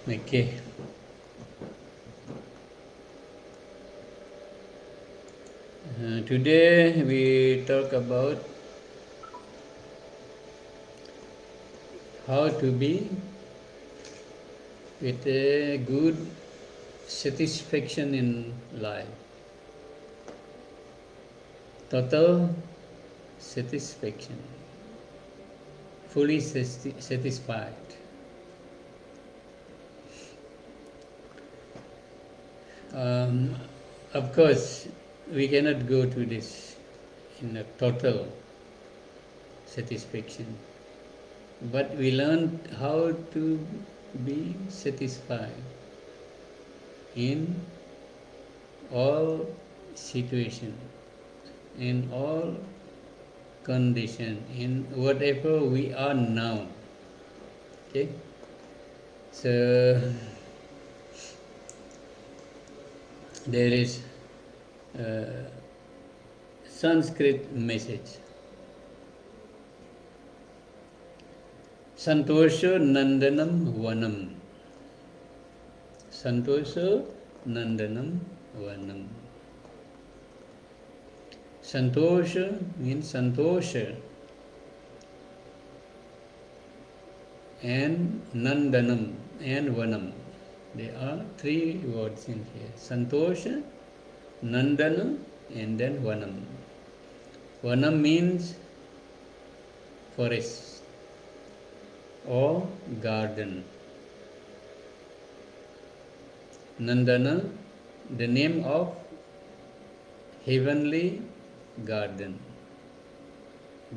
Okay. Today we talk about how to be with a good satisfaction in life. Total satisfaction. Fully satisfied. Um, of course, we cannot go to this in a total satisfaction. But we learned how to be satisfied in all situation, in all condition, in whatever we are now. Okay, so there is a Sanskrit message. Santosha Nandanam Vanam. Santosha Nandanam Vanam. Santosha means Santosha and Nandanam and Vanam. There are three words in here. Santosha, Nandana and then Vanam. Vanam means forest or garden. Nandana, the name of heavenly garden.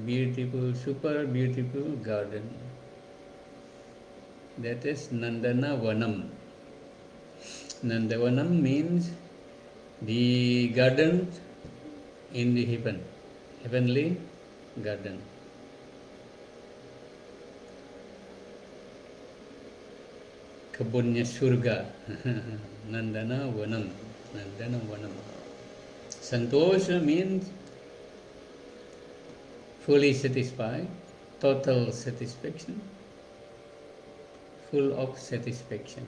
Beautiful, super beautiful garden. That is Nandana Vanam. Nandavanam means the garden in the heaven, heavenly garden. Kebunnya surga. Nandana Vanam. Nandana Vanam. Santosha means fully satisfied, total satisfaction, full of satisfaction.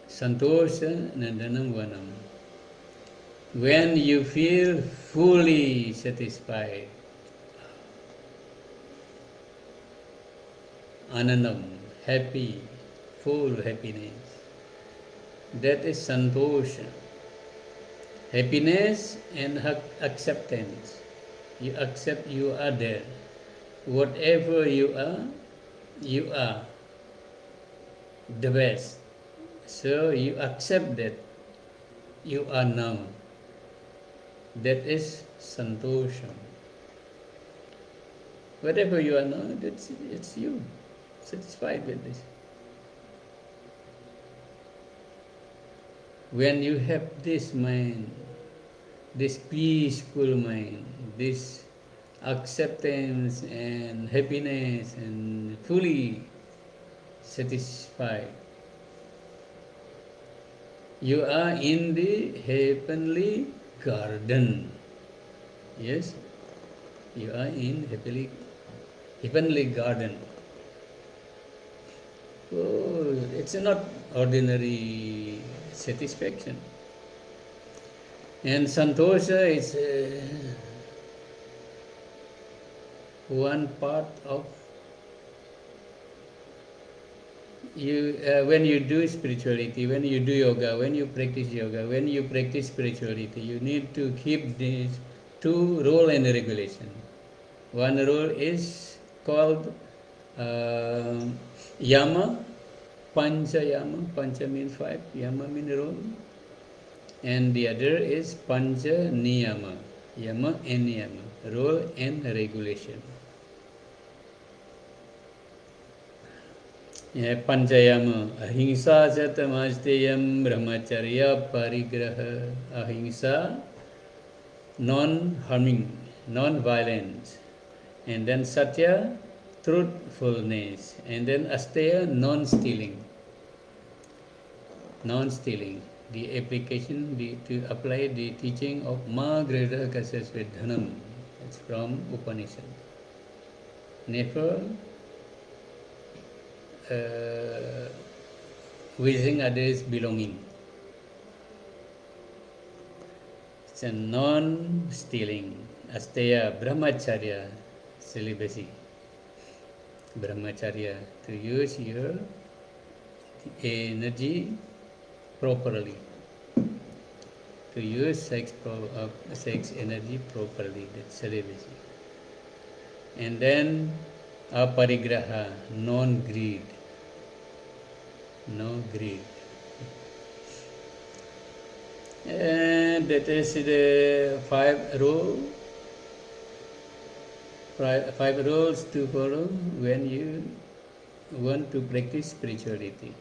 Santosha Nandanam Vanam. When you feel fully satisfied, Anandam, happy, full happiness, that is Santosha. Happiness and acceptance. You accept you are there. Whatever you are the best. So you accept that you are now. That is Santosha. Whatever you are now, it's you. Satisfied with this. When you have this mind, this peaceful mind, this acceptance and happiness and fully satisfied, you are in the heavenly garden. Yes, you are in heavenly garden. Oh, it's not ordinary satisfaction. And Santosha is one part of you. When you do spirituality, when you do yoga, when you practice spirituality, you need to keep these two rule and regulation. One rule is called Yama, Pancha Yama. Pancha means 5, Yama means rule. And the other is Pancha Niyama, Yama and Niyama, rule and regulation. Panchayama, Ahimsa Satamasteyam Brahmacharya Parigraha. Ahimsa, non-harming, non-violence. And then Satya, truthfulness. And then Asteya, non-stealing. Non-stealing. The application, to apply the teaching of Ma Greda Kasasvedhanam. It's from Upanishad. Never wishing others belonging. It's a non-stealing, asteya, brahmacharya, celibacy. Brahmacharya, to use your energy properly, to use sex energy properly, that's celibacy. And then aparigraha, non-greed, no greed. And that is the five rules to follow when you want to practice spirituality.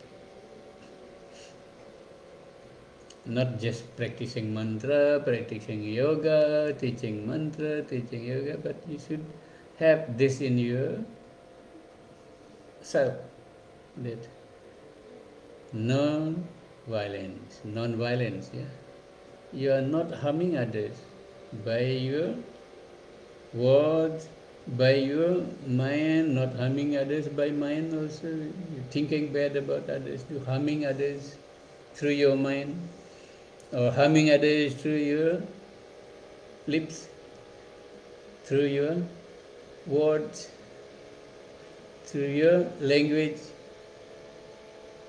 Not just practicing mantra, practicing yoga, teaching mantra, teaching yoga, but you should have this in your self, that non-violence, yeah. You are not harming others by your words, by your mind, not harming others by mind also. You're thinking bad about others, you're harming others through your mind, or harming others through your lips, through your words, through your language,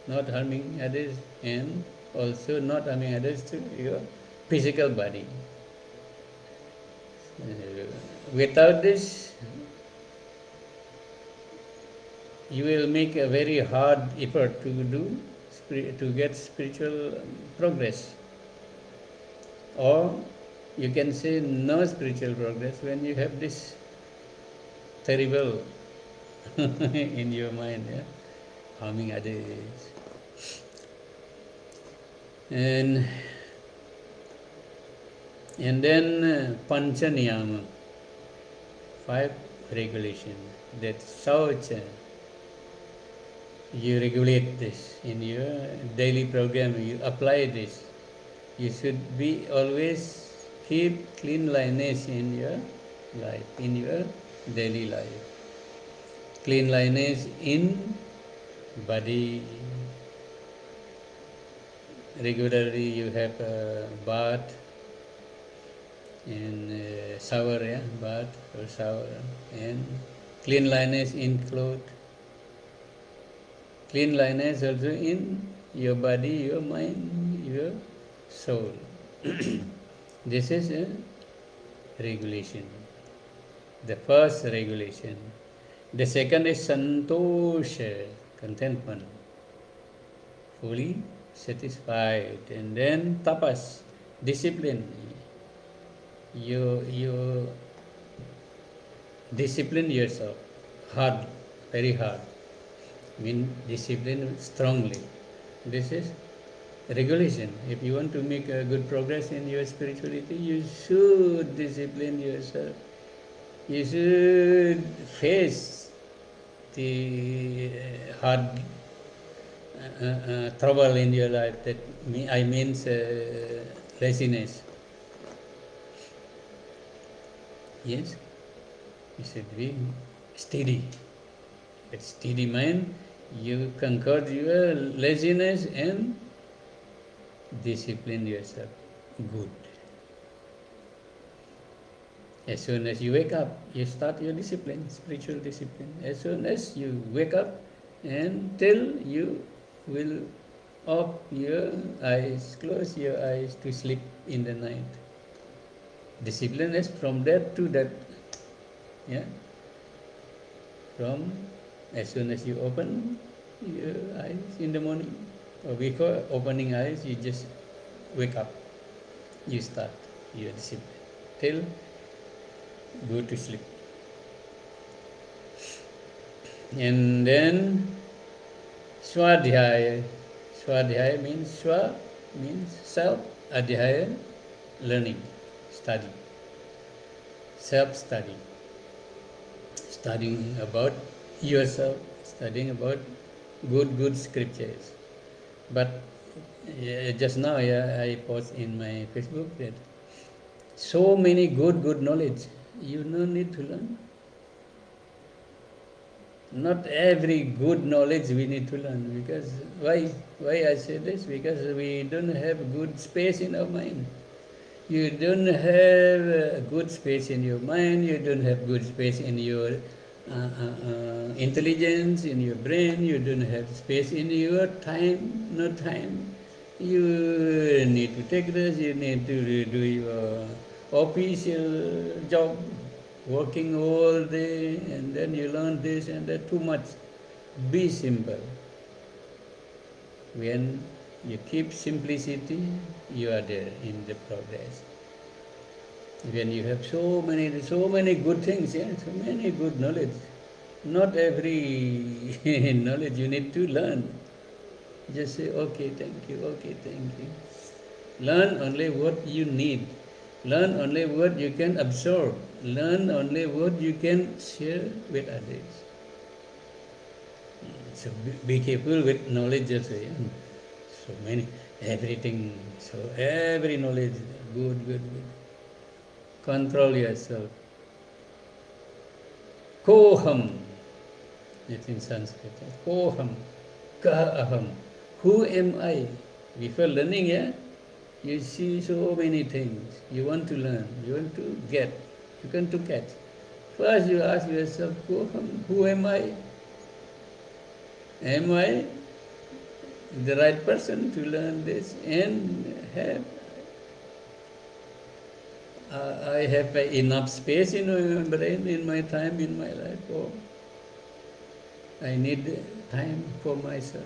not harming others, and also not harming others through your physical body. Without this, you will make a very hard effort to get spiritual progress, or you can say no spiritual progress when you have this terrible in your mind, yeah? Harming others. And then Panchaniyama, 5 regulation, that Saucha, you regulate this in your daily program, you apply this. You should be always keep cleanliness in your life, in your daily life. Cleanliness in body. Regularly you have a bath and shower, yeah, bath or shower, and cleanliness in clothes. Cleanliness also in your body, your mind, your soul. This is a regulation. The first regulation. The second is santosha, contentment, fully satisfied. And then tapas, discipline. You discipline yourself hard, very hard. Mean discipline strongly. This is regulation. If you want to make a good progress in your spirituality, you should discipline yourself. You should face the hard trouble in your life. That means laziness. Yes, you should be steady. With steady mind, you conquer your laziness and discipline yourself. Good. As soon as you wake up, you start your discipline, spiritual discipline. As soon as you wake up until you will off your eyes, close your eyes to sleep in the night. Discipline is from that to that. Yeah. From as soon as you open your eyes in the morning, or before opening eyes, you just wake up. You start your discipline till go to sleep. And then Swadhyaya. Swadhyaya means Swa means self, Adhyaya learning, study, self-study, studying about yourself, studying about good scriptures. But just now, I post in my Facebook that so many good knowledge, you no need to learn. Not every good knowledge we need to learn, because why I say this? Because we don't have good space in our mind. You don't have good space in your mind. You don't have good space in your intelligence, in your brain. You don't have space in your time. No time. You need to take this. You need to do your official job, working all day, and then you learn this and that. Too much. Be simple. When you keep simplicity, you are there in the progress. When you have so many good things, yeah, so many good knowledge. Not every knowledge you need to learn. Just say, okay, thank you, okay, thank you. Learn only what you need. Learn only what you can absorb. Learn only what you can share with others. So be careful with knowledge also. Yeah? So many, everything. So every knowledge, good, good, good. Control yourself. Koham. It's in Sanskrit. Koham. Ka aham. Who am I? Before learning, yeah, you see so many things. You want to learn. You want to get. You want to catch. First you ask yourself, Koham, who am I? Am I the right person to learn this and have I have enough space in my brain, in my time, in my life, or I need time for myself.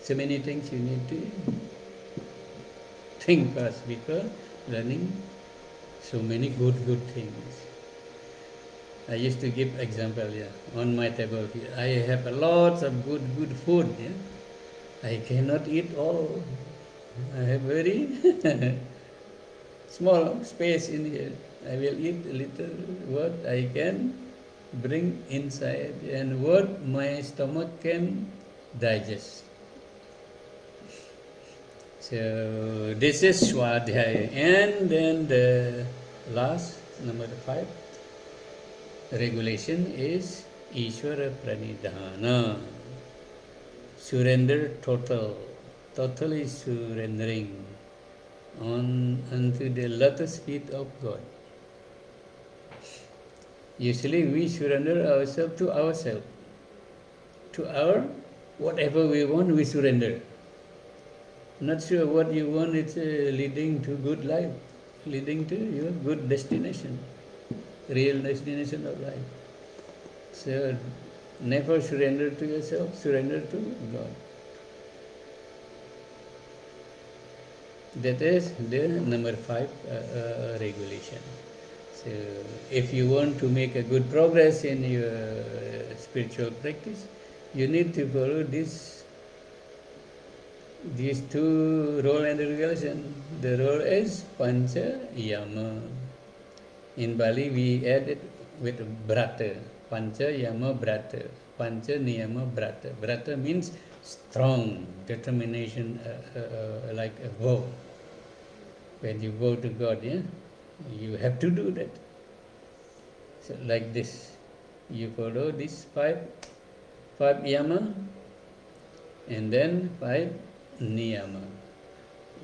So many things you need to think first before learning so many good things. I used to give example, yeah, on my table here. I have a lots of good food, yeah. I cannot eat all. I have very small space in here. I will eat a little what I can bring inside and what my stomach can digest. So this is Swadhyaya. And then the last, number 5, regulation is Ishvara Pranidhana. Surrender total. Totally surrendering unto the lotus feet of God. Usually we surrender ourselves to ourselves. To our whatever we want, we surrender. Not sure what you want, it's leading to good life, leading to your good destination, real destination of life. So never surrender to yourself, surrender to God. That is the number 5 regulation. So if you want to make a good progress in your spiritual practice, you need to follow these 2 rule and regulation. The rule is Pancha Yama. In Bali we add it with Brata. Pancha Yama Brata. Pancha Niyama Brata. Brata means strong, determination, like a vow. When you go to God, yeah, you have to do that. So like this, you follow this five yama, and then 5 niyama.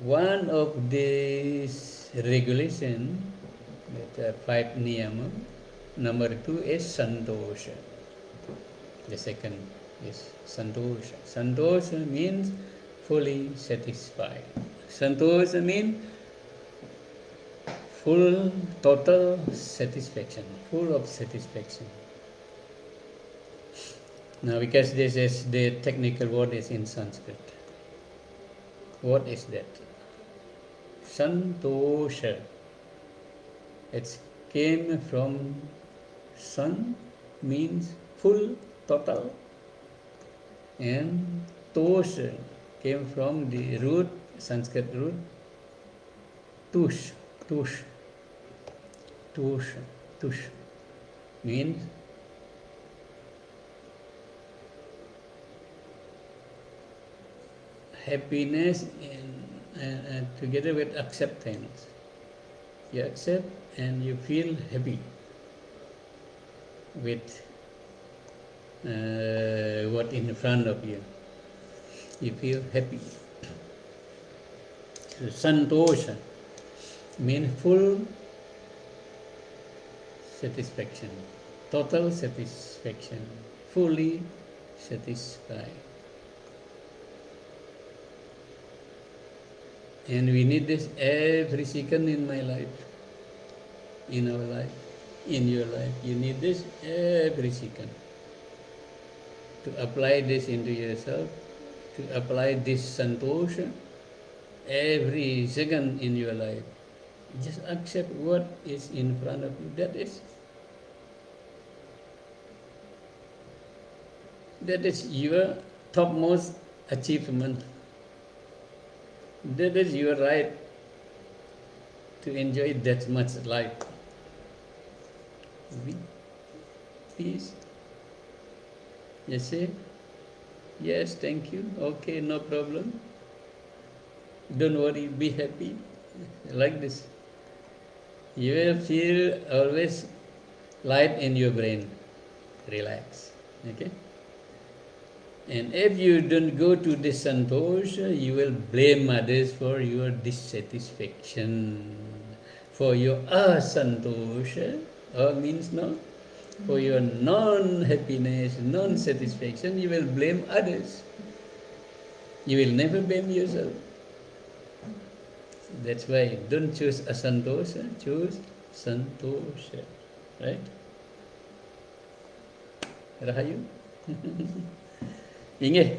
One of these regulation, that 5 niyama, number 2 is santosha. The second is santosha. Santosha means fully satisfied. Santosha means full, total satisfaction, full of satisfaction. Now, because this is the technical word is in Sanskrit. What is that? Santosha. It came from san means full, total, and tosha came from the root, Sanskrit root, tush, tush, tush, tush means happiness and together with acceptance. You accept and you feel happy with what in front of you. You feel happy. So, santosha means full satisfaction, total satisfaction, fully satisfied. And we need this every second in my life, in our life, in your life. You need this every second. To apply this into yourself, to apply this santosha every second in your life. Just accept what is in front of you. That is your topmost achievement. That is your right to enjoy that much life with peace. You say, yes, thank you, okay, no problem. Don't worry, be happy. Like this. You will feel always light in your brain. Relax. Okay? And if you don't go to this santosha, you will blame others for your dissatisfaction, for your asantosha, or means no, for your non-happiness, non-satisfaction, you will blame others. You will never blame yourself. That's why don't choose asantosha, choose santosha. Right? Rahayu? Inge?